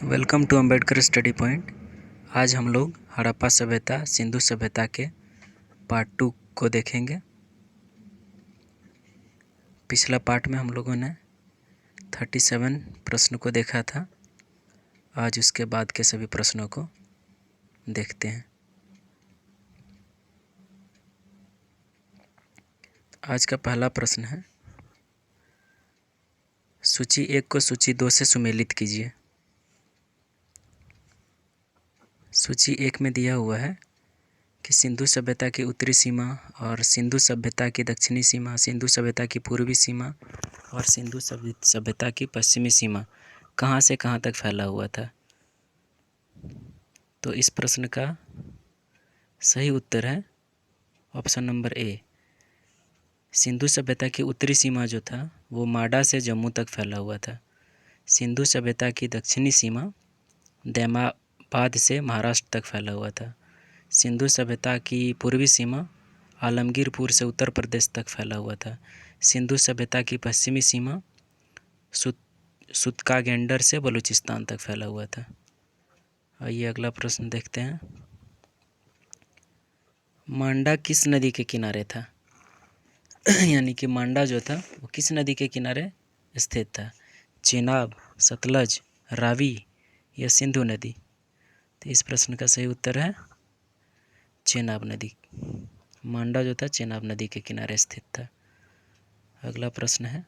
Welcome to Ambedkar study point. आज हम लोग हड़प्पा सभ्यता सिंधु सभ्यता के पार्ट 2 को देखेंगे। पिछला पार्ट में हम लोगों ने 37 प्रश्न को देखा था। आज उसके बाद के सभी प्रश्नों को देखते हैं। आज का पहला प्रश्न है, सूची 1 को सूची 2 से सुमेलित कीजिए। सूची 1 में दिया हुआ है कि सिंधु सभ्यता की उत्तरी सीमा और सिंधु सभ्यता की दक्षिणी सीमा, सिंधु सभ्यता की पूर्वी सीमा और सिंधु सभ्यता की पश्चिमी सीमा कहाँ से कहाँ तक फैला हुआ था। तो इस प्रश्न का सही उत्तर है ऑप्शन नंबर ए। सिंधु सभ्यता की उत्तरी सीमा जो था वो माडा से जम्मू तक फैला हुआ था। सिंधु सभ्यता की दक्षिणी सीमा दैमाबाद से महाराष्ट्र तक फैला हुआ था। सिंधु सभ्यता की पूर्वी सीमा आलमगीरपुर से उत्तर प्रदेश तक फैला हुआ था। सिंधु सभ्यता की पश्चिमी सीमा सुतकागेंडर से बलूचिस्तान तक फैला हुआ था। आइए अगला प्रश्न देखते हैं। मांडा किस नदी के किनारे था? यानी कि मांडा जो था वो किस नदी के किनारे स्थित था? चेनाब, सतलज, रावी या सिंधु नदी? तो इस प्रश्न का सही उत्तर है चेनाब नदी। मांडा जो था चेनाब नदी के किनारे स्थित था। अगला प्रश्न है,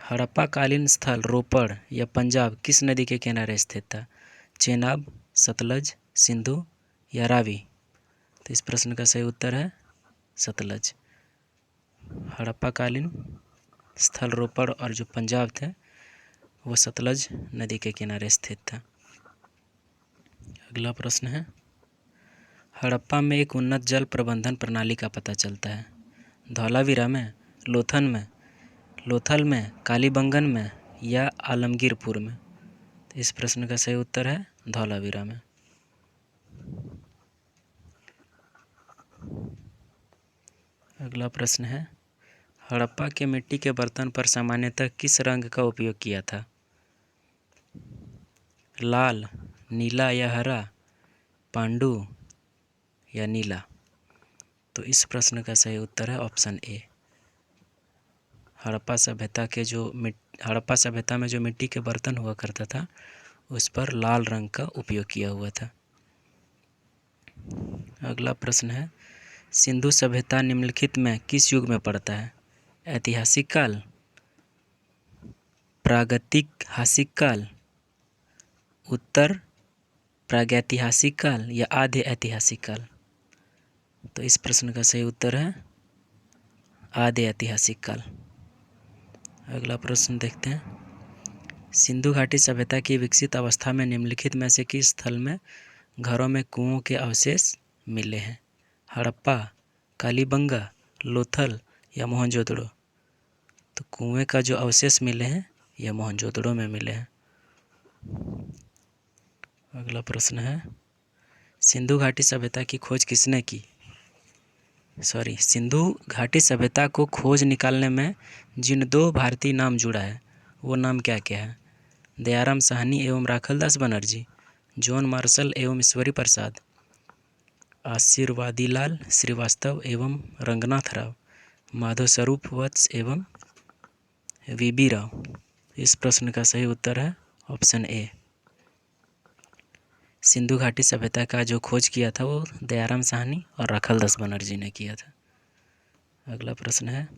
हड़प्पा कालीन स्थल रोपड़ या पंजाब किस नदी के किनारे स्थित था? चेनाब, सतलज, सिंधु या रावी? तो इस प्रश्न का सही उत्तर है सतलज। हड़प्पा कालीन स्थल रोपड़ और जो पंजाब थे वो सतलज नदी के किनारे स्थित था। अगला प्रश्न है, हड़प्पा में एक उन्नत जल प्रबंधन प्रणाली का पता चलता है? धौलावीरा में, लोथल में, कालीबंगन में या आलमगीरपुर में? तो इस प्रश्न का सही उत्तर है धौलावीरा में। अगला प्रश्न है, हड़प्पा के मिट्टी के बर्तन पर सामान्यतः किस रंग का उपयोग किया था? लाल, नीला या हरा, पांडु या नीला? तो इस प्रश्न का सही उत्तर है ऑप्शन ए। हड़प्पा सभ्यता में जो मिट्टी के बर्तन हुआ करता था उस पर लाल रंग का उपयोग किया हुआ था। अगला प्रश्न है, सिंधु सभ्यता निम्नलिखित में किस युग में पड़ता है? ऐतिहासिक काल, प्रागैतिहासिक काल, उत्तर प्रागैतिहासिक काल या आधे ऐतिहासिक काल? तो इस प्रश्न का सही उत्तर है आधे ऐतिहासिक काल। अगला प्रश्न देखते हैं, सिंधु घाटी सभ्यता की विकसित अवस्था में निम्नलिखित में से किस स्थल में घरों में कुओं के अवशेष मिले हैं? हड़प्पा, कालीबंगा, लोथल या मोहनजोदड़ो? तो कुएं का जो अवशेष मिले हैं यह मोहनजोदड़ो में मिले हैं। अगला प्रश्न है, सिंधु घाटी सभ्यता की खोज किसने की? सिंधु घाटी सभ्यता को खोज निकालने में जिन 2 भारतीय नाम जुड़ा है वो नाम क्या क्या है? दयाराम साहनी एवं राखलदास बनर्जी, जॉन मार्शल एवं ईश्वरी प्रसाद, आशीर्वादीलाल श्रीवास्तव एवं रंगनाथ राव, माधव स्वरूप वत्स एवं वीबी राव? इस प्रश्न का सही उत्तर है ऑप्शन ए। सिंधु घाटी सभ्यता का जो खोज किया था वो दयाराम साहनी और राखलदास बनर्जी ने किया था। अगला प्रश्न है,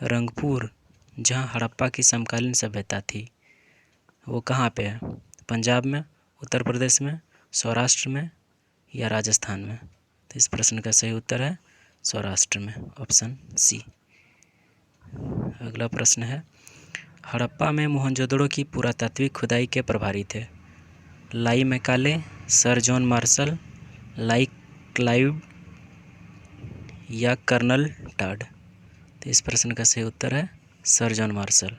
रंगपुर जहाँ हड़प्पा की समकालीन सभ्यता थी वो कहाँ पे है? पंजाब में, उत्तर प्रदेश में, सौराष्ट्र में या राजस्थान में? तो इस प्रश्न का सही उत्तर है सौराष्ट्र में, ऑप्शन सी। अगला प्रश्न है, हड़प्पा में मोहनजोदड़ो की पुरातात्विक खुदाई के प्रभारी थे? लाई मैकाले, सर जॉन मार्शल, लाई क्लाइव या कर्नल टाड? तो इस प्रश्न का सही उत्तर है सर जॉन मार्शल।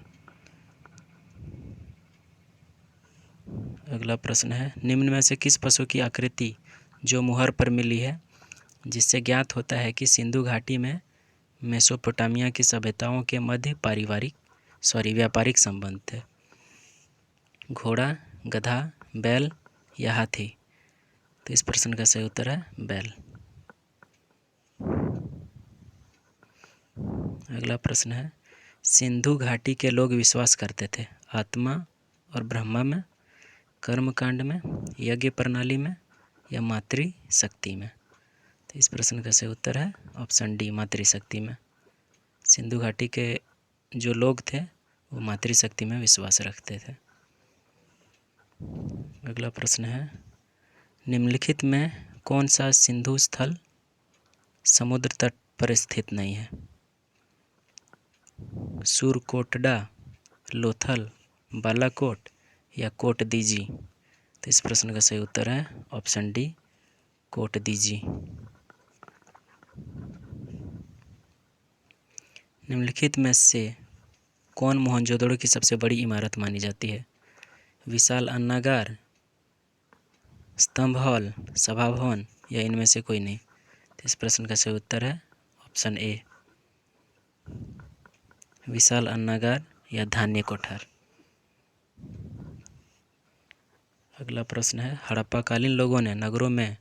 अगला प्रश्न है, निम्न में से किस पशु की आकृति जो मुहर पर मिली है जिससे ज्ञात होता है कि सिंधु घाटी में मेसोपोटामिया की सभ्यताओं के मध्य व्यापारिक संबंध थे? घोड़ा, गधा, बैल या हाथी? तो इस प्रश्न का सही उत्तर है बैल। अगला प्रश्न है, सिंधु घाटी के लोग विश्वास करते थे आत्मा और ब्रह्मा में, कर्मकांड में, यज्ञ प्रणाली में या मातृशक्ति में? तो इस प्रश्न का सही उत्तर है ऑप्शन डी, मातृशक्ति में। सिंधु घाटी के जो लोग थे वो मातृशक्ति में विश्वास रखते थे। अगला प्रश्न है, निम्नलिखित में कौन सा सिंधु स्थल समुद्र तट पर स्थित नहीं है? सुरकोटडा, लोथल, बालाकोट या कोट दीजी? तो इस प्रश्न का सही उत्तर है ऑप्शन डी, कोट दीजी। निम्नलिखित में से कौन मोहनजोदड़ो की सबसे बड़ी इमारत मानी जाती है? विशाल अन्नागार, स्तंभ हॉल, सभा भवन या इनमें से कोई नहीं? तो इस प्रश्न का सही उत्तर है ऑप्शन ए, विशाल अन्नागार या धान्य कोठार। अगला प्रश्न है, हड़प्पाकालीन लोगों ने नगरों में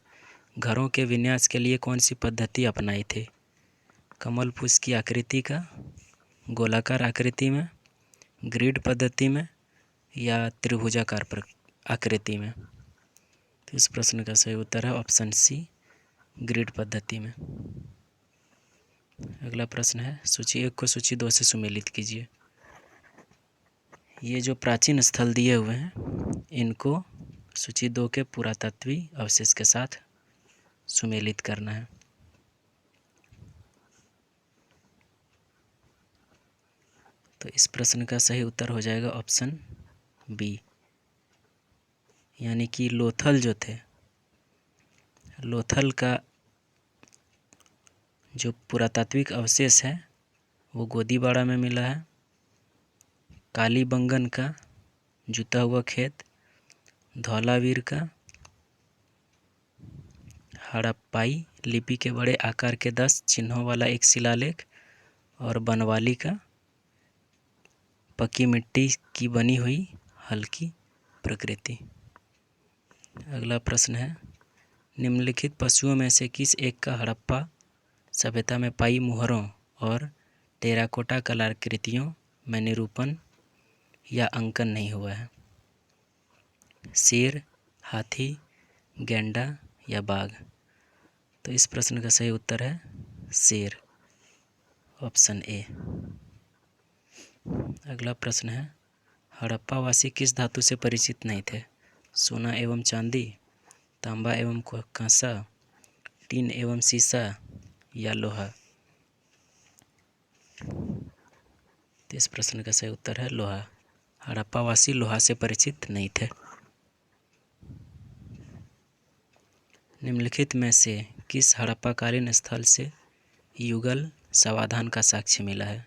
घरों के विन्यास के लिए कौन सी पद्धति अपनाई थी? कमल पुष्प की आकृति का, गोलाकार आकृति में, ग्रिड पद्धति में या त्रिभुजाकार आकृति में? तो इस प्रश्न का सही उत्तर है ऑप्शन सी, ग्रिड पद्धति में। अगला प्रश्न है, सूची 1 को सूची 2 से सुमेलित कीजिए। ये जो प्राचीन स्थल दिए हुए हैं इनको सूची 2 के पुरातत्वीय अवशेष के साथ सुमेलित करना है। तो इस प्रश्न का सही उत्तर हो जाएगा ऑप्शन बी, यानी कि लोथल जो थे, लोथल का जो पुरातात्विक अवशेष है वो गोदीबाड़ा में मिला है। कालीबंगन का जुता हुआ खेत, धौलावीर का हड़प्पाई लिपि के बड़े आकार के 10 चिन्हों वाला एक शिलालेख और बनवाली का पक्की मिट्टी की बनी हुई हल्की प्रकृति। अगला प्रश्न है, निम्नलिखित पशुओं में से किस एक का हड़प्पा सभ्यता में पाई मुहरों और टेराकोटा कलाकृतियों में निरूपण या अंकन नहीं हुआ है? शेर, हाथी, गैंडा या बाघ? तो इस प्रश्न का सही उत्तर है शेर, ऑप्शन ए। अगला प्रश्न है, हड़प्पावासी किस धातु से परिचित नहीं थे? सोना एवं चांदी, तांबा एवं कांसा, टीन एवं सीसा या लोहा? तो इस प्रश्न का सही उत्तर है लोहा। हड़प्पावासी लोहा से परिचित नहीं थे। निम्नलिखित में से किस हड़प्पाकालीन स्थल से युगल समाधान का साक्ष्य मिला है?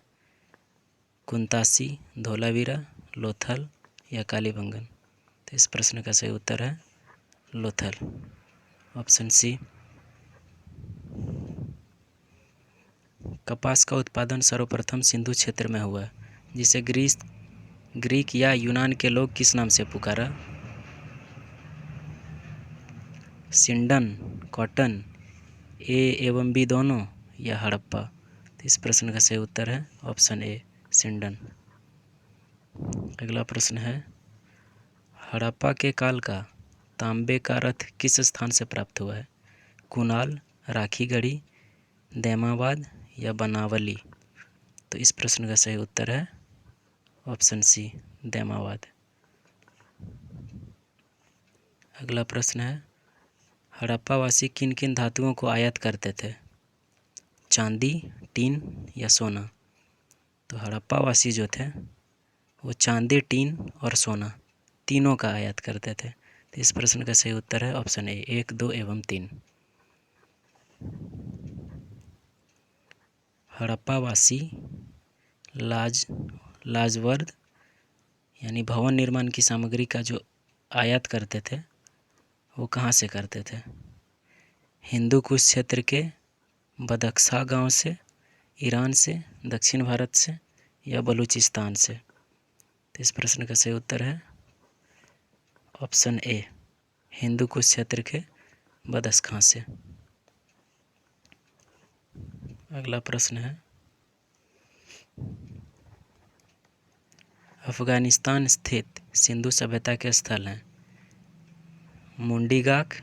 कुंतासी, धोलावीरा, लोथल या कालीबंगन? तो इस प्रश्न का सही उत्तर है लोथल, ऑप्शन सी। कपास का उत्पादन सर्वप्रथम सिंधु क्षेत्र में हुआ, जिसे ग्रीक या यूनान के लोग किस नाम से पुकारा? सिंडन, कॉटन, ए एवं बी दोनों या हड़प्पा? तो इस प्रश्न का सही उत्तर है ऑप्शन ए, सिंडन। अगला प्रश्न है, हड़प्पा के काल का तांबे का रथ किस स्थान से प्राप्त हुआ है? कुनाल, राखीगढ़ी, दैमाबाद या बनावली? तो इस प्रश्न का सही उत्तर है ऑप्शन सी, दैमाबाद। अगला प्रश्न है, हड़प्पावासी किन किन धातुओं को आयात करते थे? चांदी, टीन या सोना? तो हड़प्पावासी जो थे वो चांदी, टीन और सोना तीनों का आयात करते थे। तो इस प्रश्न का सही उत्तर है ऑप्शन ए, 1, 2 एवं 3। हड़प्पावासी लाजवर्द यानी भवन निर्माण की सामग्री का जो आयात करते थे वो कहाँ से करते थे? हिंदू कुश क्षेत्र के बदख्शा गांव से, ईरान से, दक्षिण भारत से या बलूचिस्तान से? तो इस प्रश्न का सही उत्तर है ऑप्शन ए हिंदू कुश क्षेत्र के बदख्शां से। अगला प्रश्न है, अफगानिस्तान स्थित सिंधु सभ्यता के स्थल हैं मुंडीगाक,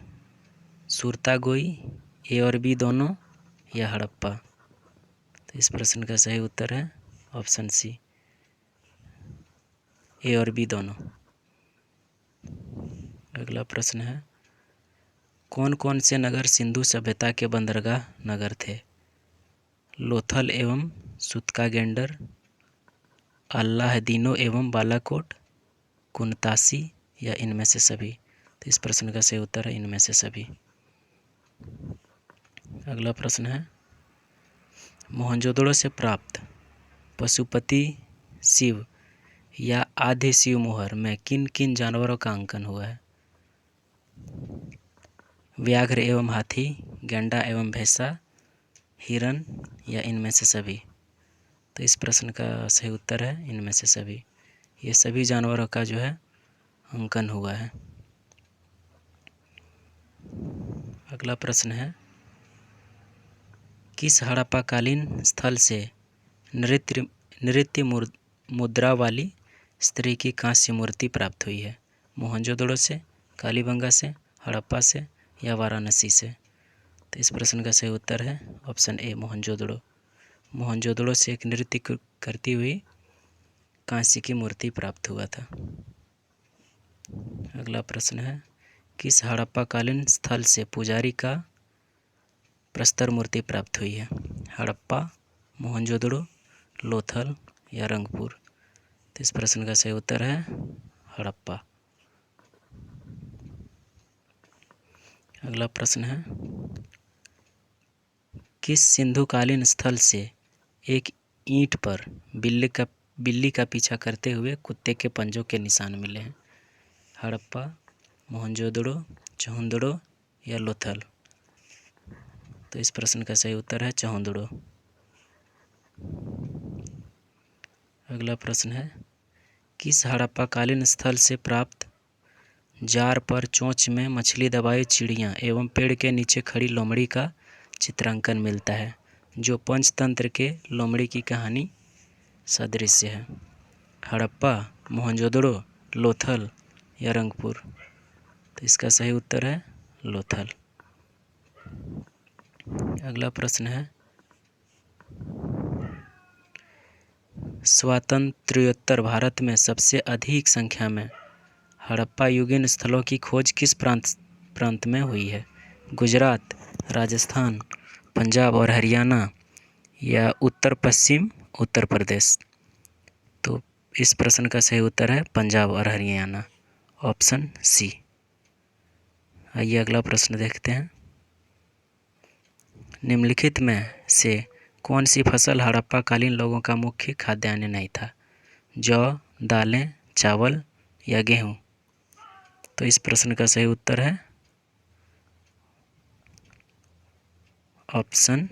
सुरतागोई, ए और बी दोनों या हड़प्पा। तो इस प्रश्न का सही उत्तर है ऑप्शन सी, ए और बी दोनों। अगला प्रश्न है, कौन कौन से नगर सिंधु सभ्यता के बंदरगाह नगर थे? लोथल एवं सुत्कागेंडर, अल्लाहदीनो एवं बालाकोट, कुनतासी या इनमें से सभी। तो इस प्रश्न का सही उत्तर है इनमें से सभी। अगला प्रश्न है, मोहनजोदड़ो से प्राप्त पशुपति शिव या आधे शिव मोहर में किन किन जानवरों का अंकन हुआ है? व्याघ्र एवं हाथी, गैंडा एवं भैंसा, हिरन या इनमें से सभी। तो इस प्रश्न का सही उत्तर है इनमें से सभी। ये सभी जानवरों का जो है अंकन हुआ है। अगला प्रश्न है, किस हड़प्पाकालीन स्थल से नृत्य मुद्रा वाली स्त्री की कांस्य मूर्ति प्राप्त हुई है? मोहनजोदड़ो से, कालीबंगा से, हड़प्पा से या वाराणसी से? तो इस प्रश्न का सही उत्तर है ऑप्शन ए मोहनजोदड़ो। मोहनजोदड़ो से एक नृत्य करती हुई कांस्य की मूर्ति प्राप्त हुआ था। अगला प्रश्न है, किस हड़प्पाकालीन स्थल से पुजारी का प्रस्तर मूर्ति प्राप्त हुई है? हड़प्पा, मोहनजोदड़ो, लोथल या रंगपुर? तो इस प्रश्न का सही उत्तर है हड़प्पा। अगला प्रश्न है, किस सिंधुकालीन स्थल से एक ईंट पर बिल्ली का पीछा करते हुए कुत्ते के पंजों के निशान मिले हैं? हड़प्पा, मोहनजोदड़ो, चहुंदड़ो या लोथल? तो इस प्रश्न का सही उत्तर है चहुंदड़ो। अगला प्रश्न है, किस हड़प्पाकालीन स्थल से प्राप्त जार पर चोंच में मछली दबाई चिड़िया एवं पेड़ के नीचे खड़ी लोमड़ी का चित्रांकन मिलता है, जो पंचतंत्र के लोमड़ी की कहानी सदृश्य है? हड़प्पा, मोहनजोदड़ो, लोथल या रंगपुर? तो इसका सही उत्तर है लोथल। अगला प्रश्न है, स्वातंत्र्योत्तर भारत में सबसे अधिक संख्या में हड़प्पा युगीन स्थलों की खोज किस प्रांत में हुई है? गुजरात, राजस्थान, पंजाब और हरियाणा या उत्तर पश्चिम उत्तर प्रदेश? तो इस प्रश्न का सही उत्तर है पंजाब और हरियाणा, ऑप्शन सी। आइए अगला प्रश्न देखते हैं, निम्नलिखित में से कौन सी फसल हड़प्पाकालीन लोगों का मुख्य खाद्यान्न नहीं था? जौ, दालें, चावल या गेहूँ? तो इस प्रश्न का सही उत्तर है ऑप्शन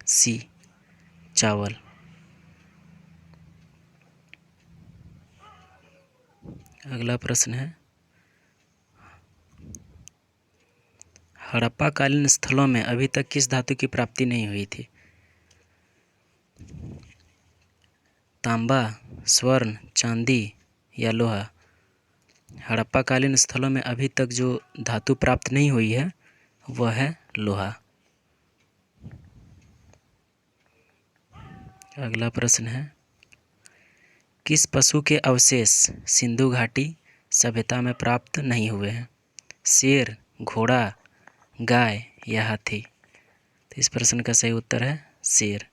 सी, चावल। अगला प्रश्न है, हड़प्पाकालीन स्थलों में अभी तक किस धातु की प्राप्ति नहीं हुई थी? तांबा, स्वर्ण, चांदी या लोहा? हड़प्पाकालीन स्थलों में अभी तक जो धातु प्राप्त नहीं हुई है वह है लोहा। अगला प्रश्न है, किस पशु के अवशेष सिंधु घाटी सभ्यता में प्राप्त नहीं हुए हैं? शेर, घोड़ा, गाय या हाथी? तो इस प्रश्न का सही उत्तर है शेर।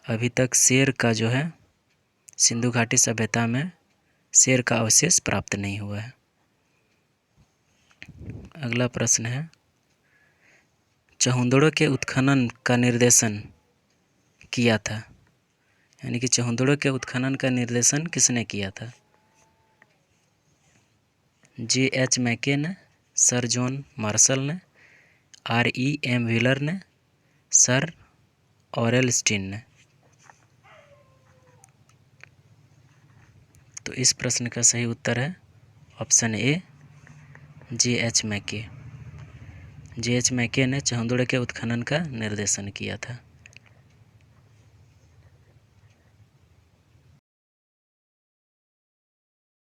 अभी तक शेर का जो है सिंधु घाटी सभ्यता में शेर का अवशेष प्राप्त नहीं हुआ है। अगला प्रश्न है, चहुंदड़ो के उत्खनन का निर्देशन किया था, यानी कि चहुंदड़ो के उत्खनन का निर्देशन किसने किया था? J.H. मैके ने, सर जॉन मार्शल ने, R.E.M. व्हीलर ने, सर ऑरेल स्टीन ने? तो तो इस प्रश्न का सही उत्तर है ऑप्शन ए, J.H. मैके। J.H. मैके ने चंदोड़ के उत्खनन का निर्देशन किया था।